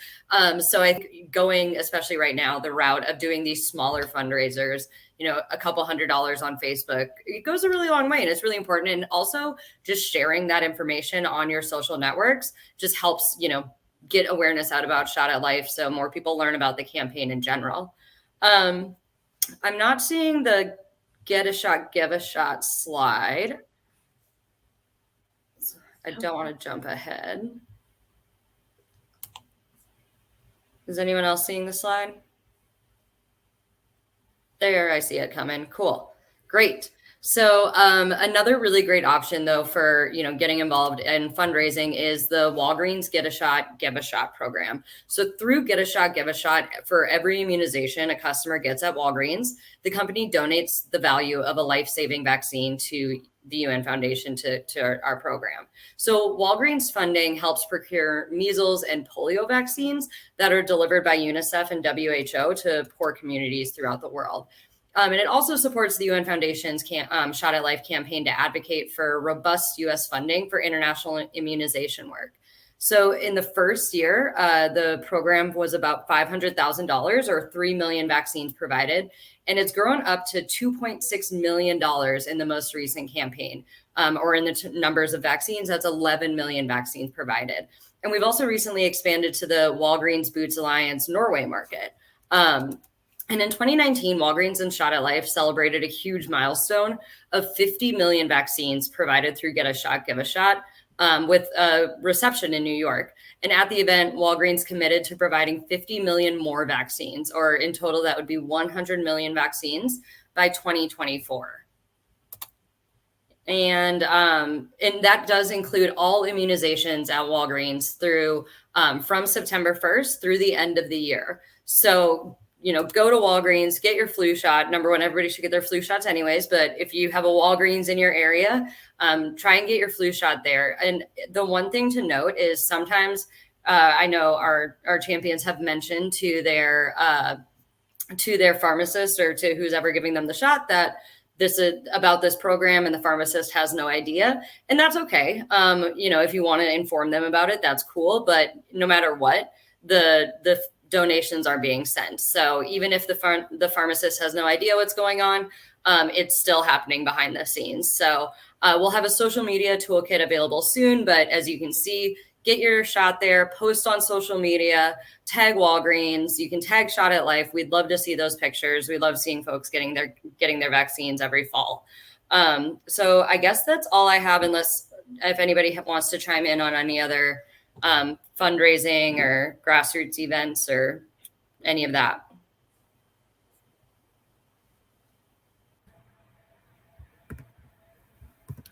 So I think going, especially right now, the route of doing these smaller fundraisers, a couple $100s on Facebook, it goes a really long way and it's really important. And also just sharing that information on your social networks just helps, get awareness out about Shot at Life so more people learn about the campaign in general. I'm not seeing the Get a Shot, Give a Shot slide. I don't want to jump ahead. Is anyone else seeing the slide? There, I see it coming. Cool. Great. So another really great option, though, for getting involved in fundraising is the Walgreens Get a Shot, Give a Shot program. So through Get a Shot, Give a Shot, for every immunization a customer gets at Walgreens, the company donates the value of a life-saving vaccine to the UN Foundation to our program. So Walgreens funding helps procure measles and polio vaccines that are delivered by Unicef and WHO to poor communities throughout the world. And it also supports the UN Foundation's Shot at Life campaign to advocate for robust U.S. funding for international immunization work. So in the first year, the program was about $500,000 or 3 million vaccines provided. And it's grown up to $2.6 million in the most recent campaign, or in the numbers of vaccines, that's 11 million vaccines provided. And we've also recently expanded to the Walgreens Boots Alliance Norway market. And in 2019, Walgreens and Shot at Life celebrated a huge milestone of 50 million vaccines provided through Get a Shot, Give a Shot, with a reception in New York. And at the event, Walgreens committed to providing 50 million more vaccines, or in total, that would be 100 million vaccines by 2024. And that does include all immunizations at Walgreens through from September 1st through the end of the year. So, go to Walgreens, get your flu shot. Number one, everybody should get their flu shots anyways. But if you have a Walgreens in your area, try and get your flu shot there. And the one thing to note is sometimes I know our champions have mentioned to their pharmacist or to who's ever giving them the shot that this is about this program and the pharmacist has no idea. And that's okay. If you want to inform them about it, that's cool. But no matter what, the donations are being sent. So even if the pharmacist has no idea what's going on, it's still happening behind the scenes. So we'll have a social media toolkit available soon. But as you can see, get your shot there, post on social media, tag Walgreens. You can tag Shot at Life. We'd love to see those pictures. We love seeing folks getting their vaccines every fall. So I guess that's all I have, unless if anybody wants to chime in on any other fundraising or grassroots events or any of that.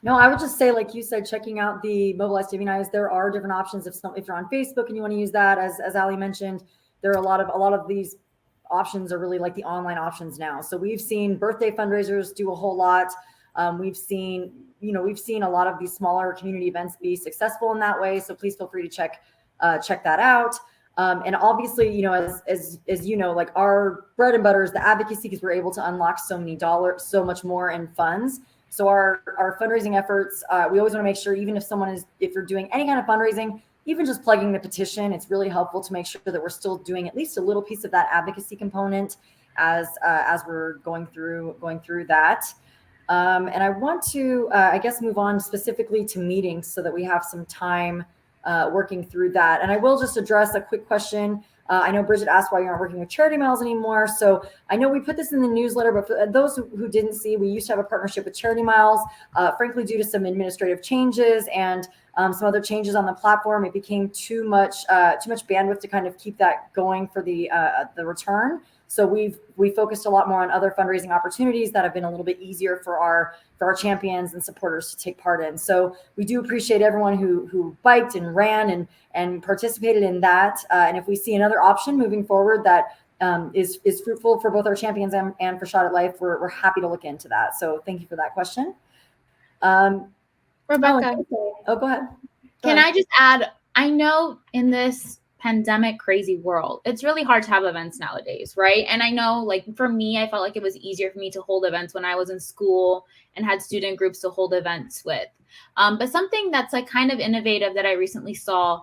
No, I would just say, like you said, checking out the Mobilize to Immunize. There are different options. If you're on Facebook and you want to use that, as Ali mentioned, there are a lot of these options are really like the online options now. So we've seen birthday fundraisers do a whole lot. We've seen a lot of these smaller community events be successful in that way. So please feel free to check that out. And obviously, as like our bread and butter is the advocacy, because we're able to unlock so many dollars, so much more in funds. So our fundraising efforts, we always want to make sure, even if you're doing any kind of fundraising, even just plugging the petition, it's really helpful to make sure that we're still doing at least a little piece of that advocacy component as we're going through that. And I want to, I guess, move on specifically to meetings so that we have some time working through that. And I will just address a quick question. I know Bridget asked why you're not working with Charity Miles anymore. So I know we put this in the newsletter, but for those who didn't see, we used to have a partnership with Charity Miles. Frankly, due to some administrative changes and some other changes on the platform, it became too much bandwidth to kind of keep that going for the return. So we focused a lot more on other fundraising opportunities that have been a little bit easier for our champions and supporters to take part in. So we do appreciate everyone who biked and ran and participated in that. And if we see another option moving forward that is fruitful for both our champions and for Shot at Life, we're happy to look into that. So thank you for that question. Rebecca, go ahead. Can I just add, I know in this pandemic crazy world, it's really hard to have events nowadays, right? And I know, like, for me, I felt like it was easier for me to hold events when I was in school and had student groups to hold events with. But something that's like kind of innovative that I recently saw,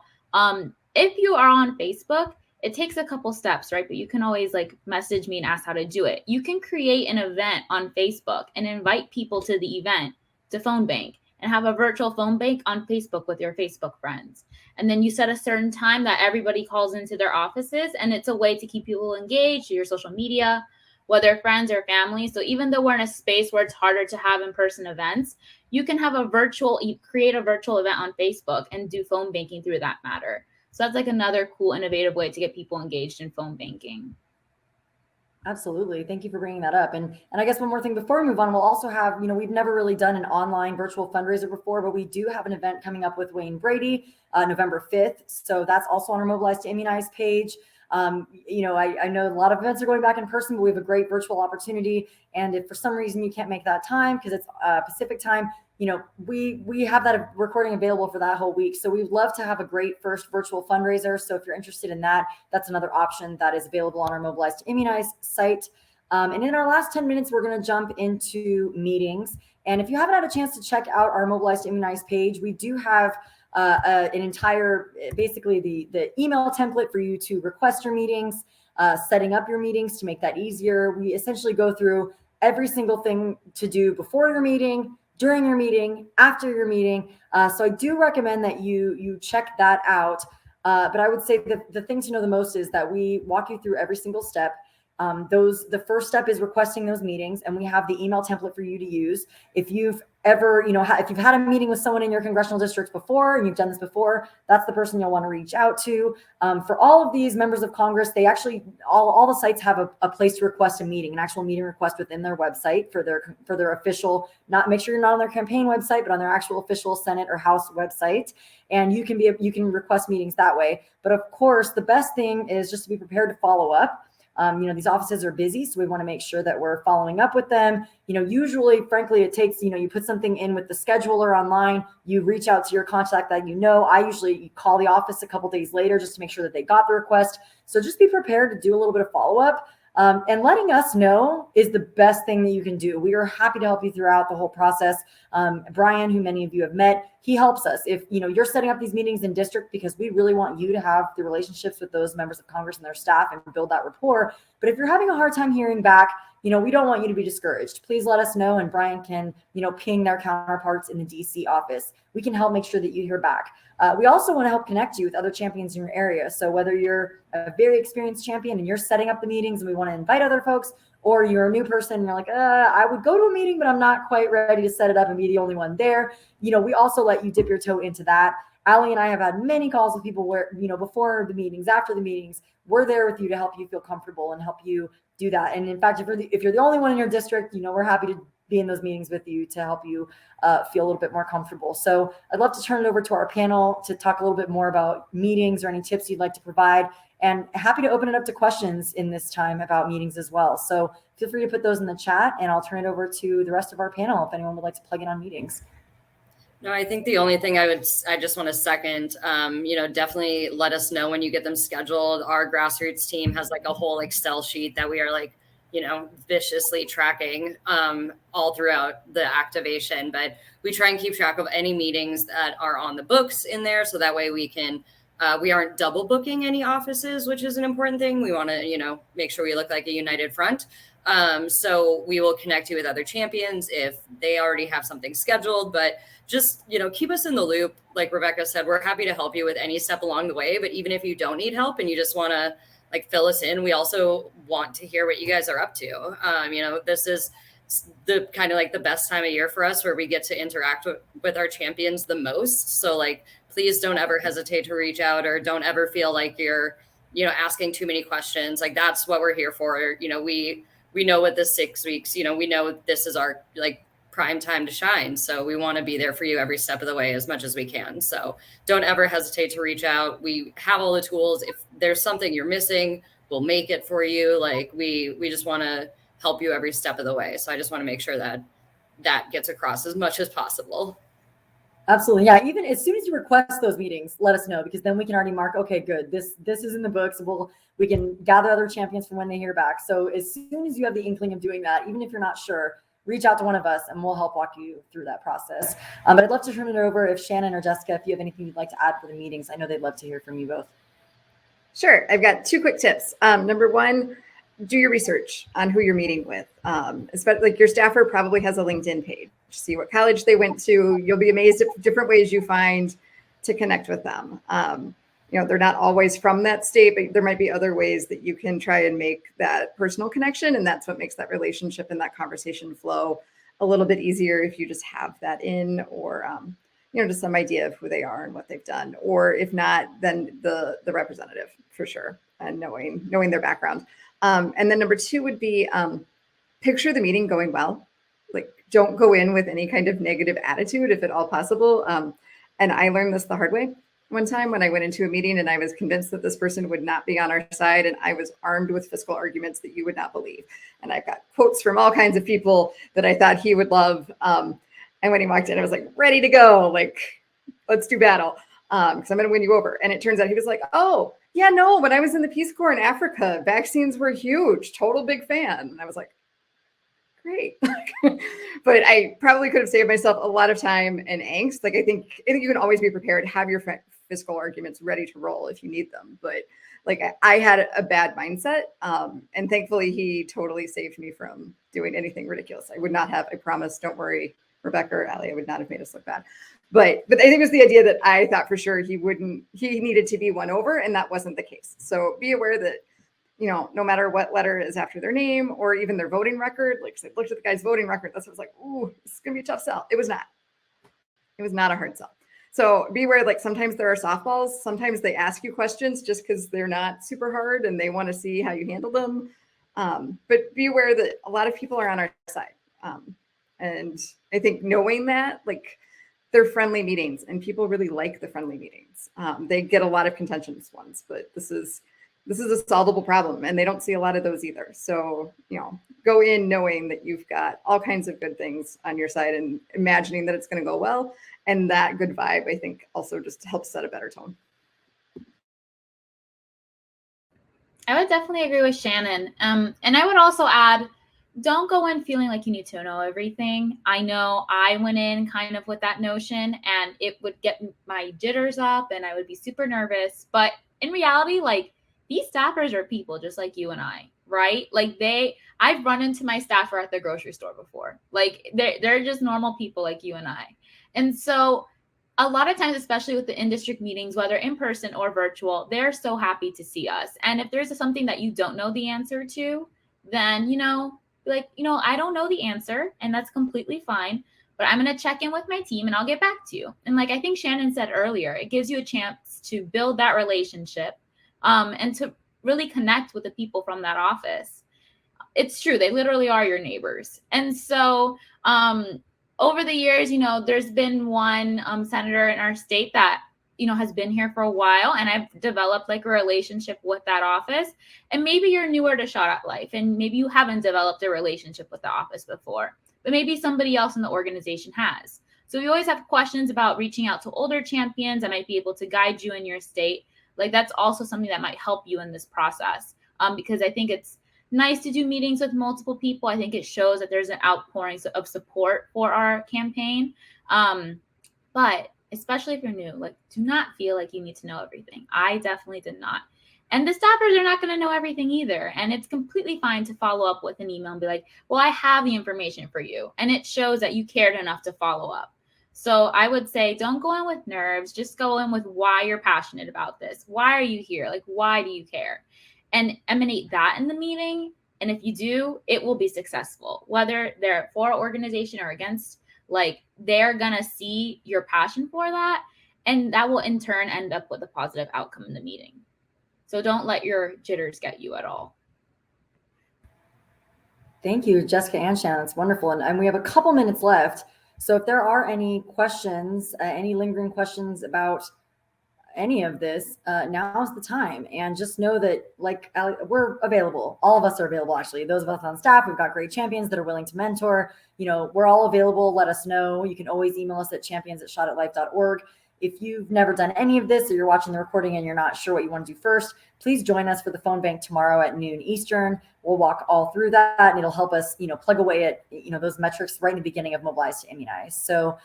if you are on Facebook, it takes a couple steps, right? But you can always like message me and ask how to do it. You can create an event on Facebook and invite people to the event to phone bank and have a virtual phone bank on Facebook with your Facebook friends. And then you set a certain time that everybody calls into their offices, and it's a way to keep people engaged to your social media, whether friends or family. So even though we're in a space where it's harder to have in-person events, you can have create a virtual event on Facebook and do phone banking through that matter. So that's like another cool, innovative way to get people engaged in phone banking. Absolutely. Thank you for bringing that up. And I guess one more thing before we move on, we'll also have, we've never really done an online virtual fundraiser before, but we do have an event coming up with Wayne Brady, November 5th. So that's also on our Mobilize to Immunize page. I know a lot of events are going back in person, but we have a great virtual opportunity. And if for some reason you can't make that time because it's Pacific time, we have that recording available for that whole week. So we'd love to have a great first virtual fundraiser. So if you're interested in that, that's another option that is available on our Mobilize to Immunize site. And in our last 10 minutes, we're going to jump into meetings. And if you haven't had a chance to check out our Mobilize to Immunize page, we do have an entire, basically the email template for you to request your meetings, setting up your meetings to make that easier. We essentially go through every single thing to do before your meeting, during your meeting, after your meeting. So I do recommend that you check that out. But I would say the thing to know the most is that we walk you through every single step. The first step is requesting those meetings, and we have the email template for you to use. If you've ever, if you've had a meeting with someone in your congressional districts before, and you've done this before, that's the person you'll want to reach out to. For all of these members of Congress, they actually, all the sites have a place to request a meeting, an actual meeting request within their website for their official, make sure you're not on their campaign website, but on their actual official Senate or House website. And you can request meetings that way. But of course, the best thing is just to be prepared to follow up. These offices are busy, so we want to make sure that we're following up with them. Usually, frankly, it takes, you put something in with the scheduler online, you reach out to your contact that I usually call the office a couple days later just to make sure that they got the request. So just be prepared to do a little bit of follow-up. And letting us know is the best thing that you can do. We are happy to help you throughout the whole process. Brian, who many of you have met, he helps us. If you're setting up these meetings in district, because we really want you to have the relationships with those members of Congress and their staff and build that rapport. But if you're having a hard time hearing back, we don't want you to be discouraged. Please let us know, and Brian can, ping their counterparts in the DC office. We can help make sure that you hear back. We also want to help connect you with other champions in your area. So whether you're a very experienced champion and you're setting up the meetings and we want to invite other folks, or you're a new person and you're like, I would go to a meeting, but I'm not quite ready to set it up and be the only one there. We also let you dip your toe into that. Allie and I have had many calls with people where, before the meetings, after the meetings, we're there with you to help you feel comfortable and help you do that. And in fact, if you're the only one in your district, we're happy to be in those meetings with you to help you feel a little bit more comfortable. So I'd love to turn it over to our panel to talk a little bit more about meetings or any tips you'd like to provide, and happy to open it up to questions in this time about meetings as well. So feel free to put those in the chat, and I'll turn it over to the rest of our panel if anyone would like to plug in on meetings. No, I think the only thing I just want to second, definitely let us know when you get them scheduled. Our grassroots team has like a whole Excel sheet that we are viciously tracking all throughout the activation. But we try and keep track of any meetings that are on the books in there. So that way we aren't double booking any offices, which is an important thing. We want to, make sure we look like a united front. So we will connect you with other champions if they already have something scheduled, but just, keep us in the loop. Like Rebecca said, we're happy to help you with any step along the way, but even if you don't need help and you just want to fill us in, we also want to hear what you guys are up to. This is the kind of the best time of year for us where we get to interact with our champions the most. So please don't ever hesitate to reach out, or don't ever feel like you're, asking too many questions. That's what we're here for. We know what this 6 weeks, we know this is our prime time to shine. So we want to be there for you every step of the way as much as we can. So don't ever hesitate to reach out. We have all the tools. If there's something you're missing, we'll make it for you. We just want to help you every step of the way. So I just want to make sure that gets across as much as possible. Absolutely. Yeah. Even as soon as you request those meetings, let us know, because then we can already mark, okay, good. This is in the books. We can gather other champions from when they hear back. So as soon as you have the inkling of doing that, even if you're not sure, reach out to one of us and we'll help walk you through that process. But I'd love to turn it over if Shannan or Jessica, if you have anything you'd like to add for the meetings. I know they'd love to hear from you both. Sure. I've got 2 quick tips. Number 1, do your research on who you're meeting with. Especially your staffer probably has a LinkedIn page. See what college they went to. You'll be amazed at different ways you find to connect with them. They're not always from that state, but there might be other ways that you can try and make that personal connection. And that's what makes that relationship and that conversation flow a little bit easier if you just have that in, or, just some idea of who they are and what they've done. Or if not, then the representative for sure, and knowing their background. And then number 2 would be picture the meeting going well. Don't go in with any kind of negative attitude if at all possible. And I learned this the hard way one time when I went into a meeting and I was convinced that this person would not be on our side. And I was armed with fiscal arguments that you would not believe. And I've got quotes from all kinds of people that I thought he would love. And when he walked in, I was ready to go. Let's do battle. Because I'm going to win you over. And it turns out he was like, oh, yeah, no, when I was in the Peace Corps in Africa, vaccines were huge. Total big fan. And I was like, great. But I probably could have saved myself a lot of time and angst. Like I think you can always be prepared, have your fiscal arguments ready to roll if you need them. But like I had a bad mindset, and thankfully he totally saved me from doing anything ridiculous. I would not have. I promise. Don't worry, Rebecca or Allie. I would not have made us look bad. But I think it was the idea that I thought for sure he needed to be won over, and that wasn't the case. So be aware that, no matter what letter is after their name or even their voting record, like I looked at the guy's voting record, that's what I was like, ooh, this is gonna be a tough sell. It was not. It was not a hard sell. So be aware, like sometimes there are softballs. Sometimes they ask you questions just because they're not super hard and they want to see how you handle them. But be aware that a lot of people are on our side. And I think knowing that, like, they're friendly meetings and people really like the friendly meetings. They get a lot of contentious ones, but this is a solvable problem and they don't see a lot of those either. So, go in knowing that you've got all kinds of good things on your side and imagining that it's going to go well. And that good vibe, I think, also just helps set a better tone. I would definitely agree with Shannan. And I would also add, don't go in feeling like you need to know everything. I know I went in kind of with that notion and it would get my jitters up and I would be super nervous. But in reality, like, these staffers are people just like you and I, right? Like I've run into my staffer at the grocery store before. Like they're just normal people like you and I. And so a lot of times, especially with the in-district meetings, whether in person or virtual, they're so happy to see us. And if there's something that you don't know the answer to, then, I don't know the answer and that's completely fine, but I'm going to check in with my team and I'll get back to you. And like I think Shannan said earlier, it gives you a chance to build that relationship and to really connect with the people from that office. It's true. They literally are your neighbors. And so over the years, there's been one senator in our state that, has been here for a while, and I've developed like a relationship with that office. And maybe you're newer to Shot at Life, and maybe you haven't developed a relationship with the office before, but maybe somebody else in the organization has. So we always have questions about reaching out to older champions that might be able to guide you in your state. Like that's also something that might help you in this process, because I think it's nice to do meetings with multiple people. I think it shows that there's an outpouring of support for our campaign. But especially if you're new, like, do not feel like you need to know everything. I definitely did not. And the staffers are not going to know everything either. And it's completely fine to follow up with an email and be like, well, I have the information for you. And it shows that you cared enough to follow up. So I would say don't go in with nerves. Just go in with why you're passionate about this. Why are you here? Like, why do you care? And emanate that in the meeting. And if you do, it will be successful. Whether they're for an organization or against, like, they're going to see your passion for that. And that will in turn end up with a positive outcome in the meeting. So don't let your jitters get you at all. Thank you, Jessica and Shannan. It's wonderful. And we have a couple minutes left. So if there are any questions, any lingering questions about any of this, now's the time. And just know that, like, we're available. All of us are available, actually. Those of us on staff, we've got great champions that are willing to mentor. We're all available. Let us know. You can always email us at champions@shotatlife.org. If you've never done any of this or you're watching the recording and you're not sure what you want to do first, please join us for the phone bank tomorrow at noon Eastern. We'll walk all through that and it'll help us, plug away at, those metrics right in the beginning of Mobilize to Immunize. So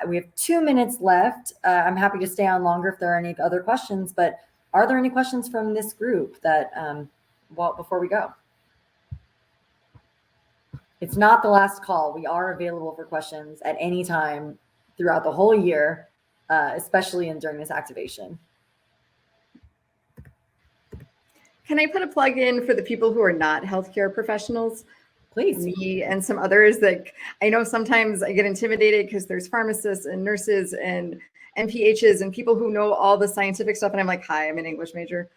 we have 2 minutes left. I'm happy to stay on longer if there are any other questions, but are there any questions from this group that, before we go? It's not the last call. We are available for questions at any time throughout the whole year, especially during this activation. Can I put a plug in for the people who are not healthcare professionals? Please. Me and some others. Like, I know sometimes I get intimidated because there's pharmacists and nurses and MPHs and people who know all the scientific stuff. And I'm like, hi, I'm an English major.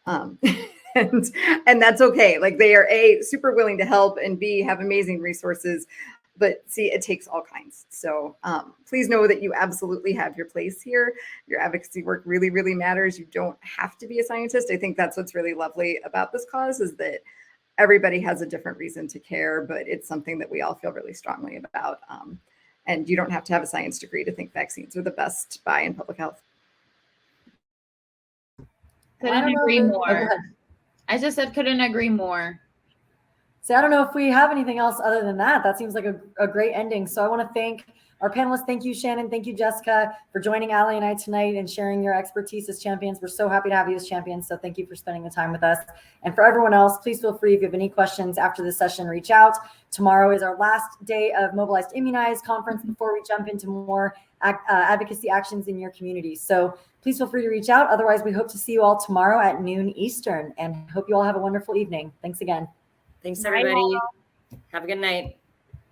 And that's okay. Like, they are A, super willing to help, and B, have amazing resources. But see, it takes all kinds. So please know that you absolutely have your place here. Your advocacy work really, really matters. You don't have to be a scientist. I think that's what's really lovely about this cause, is that everybody has a different reason to care, but it's something that we all feel really strongly about. And you don't have to have a science degree to think vaccines are the best buy in public health. Couldn't agree more. I just said couldn't agree more. So I don't know if we have anything else other than that. That seems like a great ending. So I want to thank our panelists. Thank you, Shannan. Thank you, Jessica, for joining Allie and I tonight and sharing your expertise as champions. We're so happy to have you as champions. So thank you for spending the time with us. And for everyone else, please feel free, if you have any questions after the session, reach out. Tomorrow is our last day of Mobilize to Immunize conference before we jump into more advocacy actions in your community. So please feel free to reach out. Otherwise, we hope to see you all tomorrow at noon Eastern, and hope you all have a wonderful evening. Thanks again. Thanks, everybody. Have a good night.